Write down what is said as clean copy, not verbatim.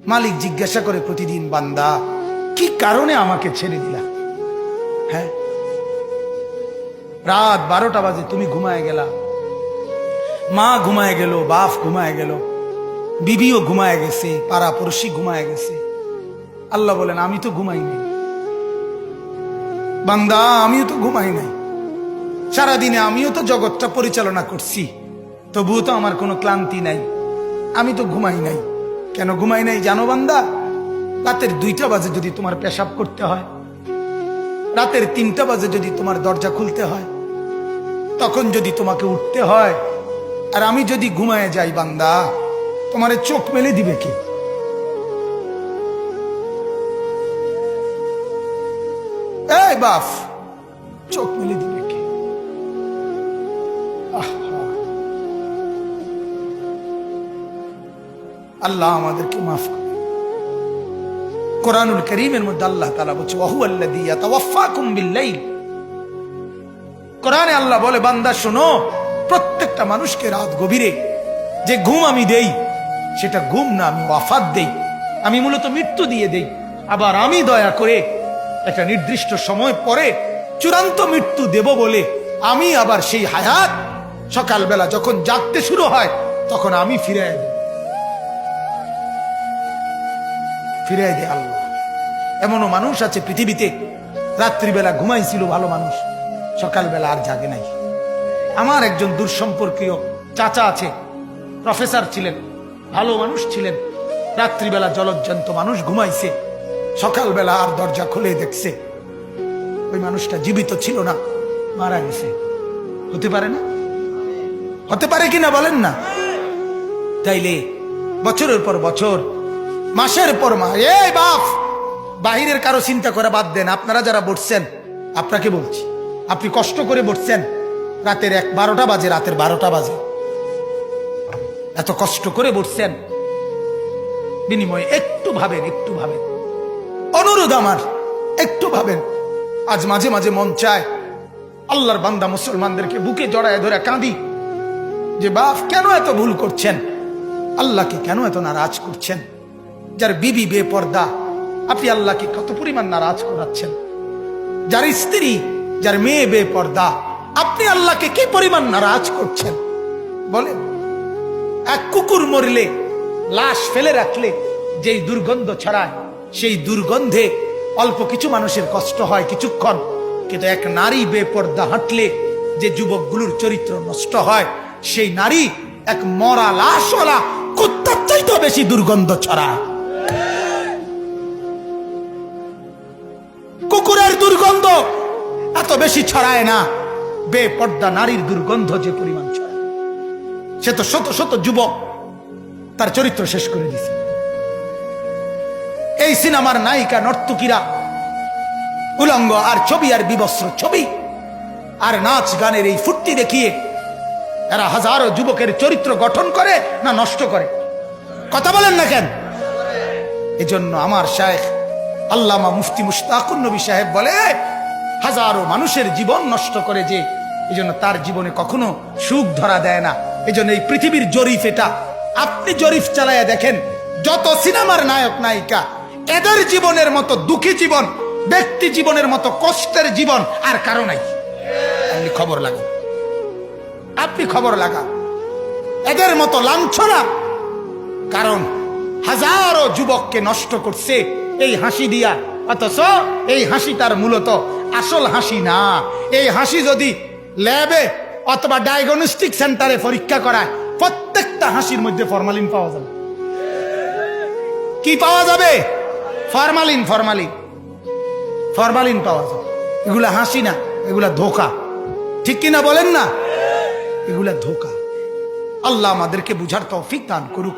মালিক জিজ্ঞাসা করে প্রতিদিন, বান্দা কি কারণে আমাকে ছেড়ে দিলা? হ্যাঁ, রাত 12টা বাজে তুমি ঘুমায় গেলা, মা ঘুমায় গেল, বাপ ঘুমায় গেল, বিবিও ঘুমায় গেছে, পাড়া পড়শি ঘুমায় গেছে। আল্লাহ বলেন, আমি তো ঘুমাই নাই বান্দা, আমিও তো ঘুমাই নাই। সারাদিনে আমিও তো জগৎটা পরিচালনা করছি, তবুও তো আমার কোনো ক্লান্তি নাই, আমি তো ঘুমাই নাই। কেন ঘুমাই নাই জানো বান্দা? রাতের 2টা বাজে যদি তোমার পেশাব করতে হয়, রাতের 3টা বাজে যদি তোমার দরজা খুলতে হয়, তখন যদি তোমাকে উঠতে হয়, আর আমি যদি ঘুমায় যাই বান্দা, তোমারে চোখ মেলে দিবে কে? এই বাপ, চোখ মেলে দিবে কে? আল্লাহ আমাদেরকে মাফ করে। কোরআনুল কারীমের মধ্যে আল্লাহ তাআলা বলছে, ওয়া হুয়াল্লাযী ইয়াতাওয়াফফাকুম বিল-লাইল। কোরআনে আল্লাহ বলে, বান্দা শোনো, প্রত্যেকটা মানুষকে রাত গভীরে যে ঘুম আমি দেই, সেটা ঘুম না, আমি ওয়াফাত দেই, আমি মূলত মৃত্যু দিয়ে দেই। আবার আমি দয়া করে একটা নির্দিষ্ট সময় পরে চূড়ান্ত মৃত্যু দেব বলে আমি আবার সেই হায়াত সকালবেলা যখন জাগতে শুরু হয় তখন আমি ফিরাই দেয় আল্লাহ। এমনও মানুষ আছে পৃথিবীতে, রাত্রিবেলা ঘুমাইছিল ভালো মানুষ, সকালবেলা আর জাগে নাই। আমার একজন দূরসম্পর্কীয় চাচা আছে, প্রফেসর ছিলেন, ভালো মানুষ ছিলেন, রাত্রিবেলা জলজ্জান্ত মানুষ ঘুমাইছে, সকালবেলা আর দরজা খুলে দেখছে ওই মানুষটা জীবিত ছিল না, মারা গেছে। হতে পারে না? হতে পারে কিনা বলেন না? তাইলে বছরের পর বছর, মাসের পর মাস, এই বাপ, বাহিরের কারো চিন্তা করে বাদ দেন। আপনারা যারা বসছেন, আপনাকে বলছি, আপনি কষ্ট করে বসছেন, রাতের 12টা বাজে, রাতের 12টা বাজে, এত কষ্ট করে বসছেন, বিনিময়ে একটু ভাবেন, একটু ভাবেন, অনুরোধ আমার, একটু ভাবেন। আজ মাঝে মাঝে মন চায় আল্লাহর বান্দা মুসলমানদেরকে বুকে জড়ায় ধরে কাঁদি যে বাপ, কেন এত ভুল করছেন? আল্লাহকে কেন এত নারাজ করছেন? যার বিবি বেপর্দা, আপনি আল্লাহকে কত পরিমাণ নারাজ করাচ্ছেন। যার স্ত্রী, যার মেয়ে বেপর্দা, আপনি আল্লাহকে কি পরিমাণ নারাজ করছেন বলেন? এক কুকুর মরলে, লাশ ফেলে রাখলে যেই দুর্গন্ধ ছড়ায়, সেই দুর্গন্ধে অল্প কিছু মানুষের কষ্ট হয় কিছুক্ষণ, কিন্তু এক নারী বেপর্দা হাঁটলে যে যুবকগুলোর চরিত্র নষ্ট হয়, সেই নারী এক মরা লাশওয়ালা কুত্তার চাইতেও বেশি দুর্গন্ধ ছড়ায়। কুকুরের দুর্গন্ধ এত বেশি ছড়ায় না, বেপর্দা নারীর দুর্গন্ধ যে পরিমাণ ছড়ায়। সে তো শত শত যুবক তার চরিত্র শেষ করে দিছে। এই সিনেমার নায়িকা নর্তকীরা উলঙ্গ আর ছবি, আর বিবস্ত্র ছবি, আর নাচ গানের এই ফুর্তি দেখিয়ে এরা হাজারো যুবকের চরিত্র গঠন করে না নষ্ট করে? কথা বলেন না কেন? এজন্য আমার শায়েখ আল্লামা মুফতি মুশতাকুর নবী সাহেব বলে, হাজারো মানুষের জীবন নষ্ট করে যে, এজন্য তার জীবনে কখনো সুখ ধরা দেয় না। এজন্য এই পৃথিবীর জরিফ এটা, আপনি জরিফ চালায়া দেখেন, যত সিনেমার নায়ক নায়িকা, এদের জীবনের মতো দুঃখী জীবন, ব্যক্তি জীবনের মতো কষ্টের জীবন আর কারো নাই। আপনি খবর লাগান, আপনি খবর লাগান, এদের মতো লাঞ্ছনা। কারণ হাজারো যুবককে নষ্ট করছে এই হাসি দিয়া, অথচ এই হাসিটার মূলত আসল হাসি না। এই হাসি যদি ল্যাবে অথবা ডায়াগনস্টিক সেন্টারে পরীক্ষা করায়, প্রত্যেকটা হাসির মধ্যে ফরমালিন পাওয়া যাবে। কি পাওয়া যাবে? ফরমালিন, ফরমালিন, ফরমালিন পাওয়া যাবে। এগুলা হাসি না, এগুলা ধোকা। ঠিক কিনা বলেন না? এগুলা ধোকা। আল্লাহ আমাদেরকে বুঝার তৌফিক দান করুক।